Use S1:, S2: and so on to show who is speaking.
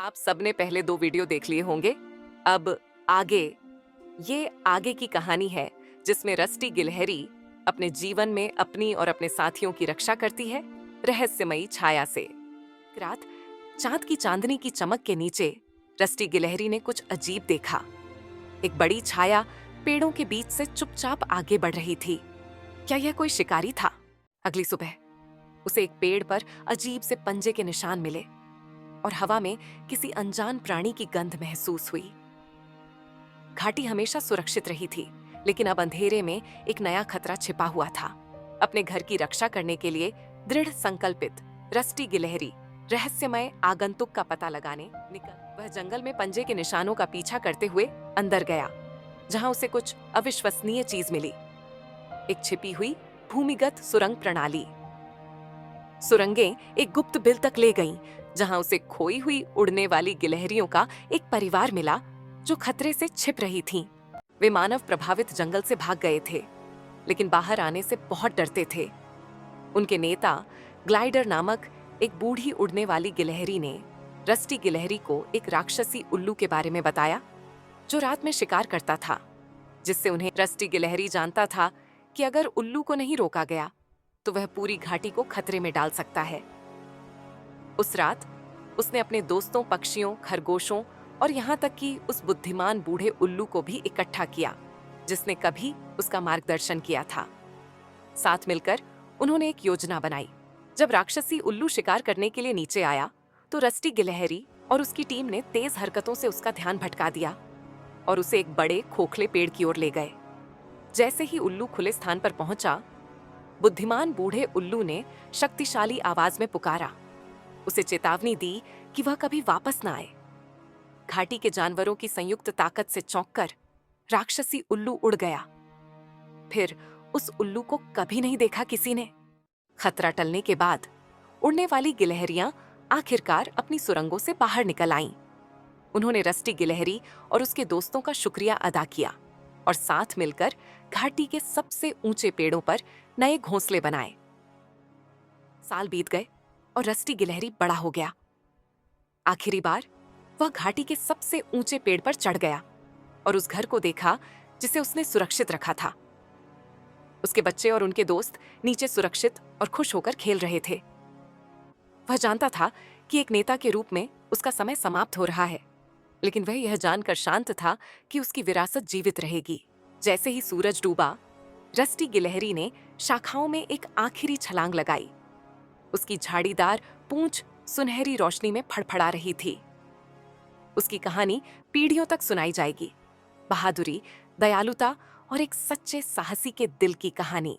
S1: आप सबने पहले 2 वीडियो देख लिए होंगे। अब आगे, ये आगे की कहानी है जिसमें रस्टी गिलहरी अपने जीवन में अपनी और अपने साथियों की रक्षा करती है रहस्यमयी छाया से। एक रात चांद की चांदनी की चमक के नीचे रस्टी गिलहरी ने कुछ अजीब देखा। एक बड़ी छाया पेड़ों के बीच से चुपचाप आगे बढ़ रही थी। क्या यह कोई शिकारी था? अगली सुबह उसे एक पेड़ पर अजीब से पंजे के निशान मिले और हवा में किसी अनजान प्राणी की गंध महसूस हुई। घाटी हमेशा सुरक्षित रही थी, लेकिन अब अंधेरे में एक नया खतरा छिपा हुआ था। अपने घर की रक्षा करने के लिए दृढ़ संकल्पित रस्टी गिलहरी रहस्यमय आगंतुक का पता लगाने निकल वह जंगल में पंजे के निशानों का पीछा करते हुए अंदर गया, जहां उसे कुछ अविश्वसनीय चीज मिली। एक छिपी हुई भूमिगत सुरंग प्रणाली। सुरंगें एक गुप्त बिल तक ले गईं, जहां उसे खोई हुई उड़ने वाली गिलहरियों का एक परिवार मिला जो खतरे से छिप रही थीं। वे मानव प्रभावित जंगल से भाग गए थे, लेकिन बाहर आने से बहुत डरते थे। उनके नेता ग्लाइडर नामक एक बूढ़ी उड़ने वाली गिलहरी ने रस्टी गिलहरी को एक राक्षसी उल्लू के बारे में बताया, जो रात में शिकार करता था, जिससे उन्हें रस्टी गिलहरी जानता था कि अगर उल्लू को नहीं रोका गया तो वह पूरी घाटी को खतरे में डाल सकता है। उस रात उसने अपने दोस्तों, पक्षियों, खरगोशों और यहाँ तक कि उस बुद्धिमान बूढ़े उल्लू को भी इकट्ठा किया जिसने कभी उसका मार्गदर्शन किया था। साथ मिलकर उन्होंने एक योजना बनाई। जब राक्षसी उल्लू शिकार करने के लिए नीचे आया तो रस्टी गिलहरी और उसकी टीम ने तेज हरकतों से उसका ध्यान भटका दिया और उसे एक बड़े खोखले पेड़ की ओर ले गए। जैसे ही उल्लू खुले स्थान पर पहुंचा, बुद्धिमान बूढ़े उल्लू ने शक्तिशाली आवाज में पुकारा, उसे चेतावनी दी कि वह कभी वापस न आए। घाटी के जानवरों की संयुक्त ताकत से चौंककर राक्षसी उल्लू उड़ गया। फिर उस उल्लू को कभी नहीं देखा किसी ने। खतरा टलने के बाद उड़ने वाली गिलहरियां आखिरकार अपनी सुरंगों से बाहर निकल आईं। उन्होंने रस्टी गिलहरी और उसके दोस्तों का शुक्रिया अदा किया और साथ मिलकर घाटी के सबसे ऊंचे पेड़ों पर नए घोंसले बनाए। साल बीत गए और रस्टी गिलहरी बड़ा हो गया। आखिरी बार वह घाटी के सबसे ऊंचे पेड़ पर चढ़ गया और उस घर को देखा जिसे उसने सुरक्षित रखा था। उसके बच्चे और उनके दोस्त नीचे सुरक्षित और खुश होकर खेल रहे थे। वह जानता था कि एक नेता के रूप में उसका समय समाप्त हो रहा है, लेकिन वह यह जानकर शांत था कि उसकी विरासत जीवित रहेगी। जैसे ही सूरज डूबा, रस्टी गिलहरी ने शाखाओं में एक आखिरी छलांग लगाई। उसकी झाड़ीदार पूंछ सुनहरी रोशनी में फड़फड़ा रही थी। उसकी कहानी पीढ़ियों तक सुनाई जाएगी। बहादुरी, दयालुता और एक सच्चे साहसी के दिल की कहानी।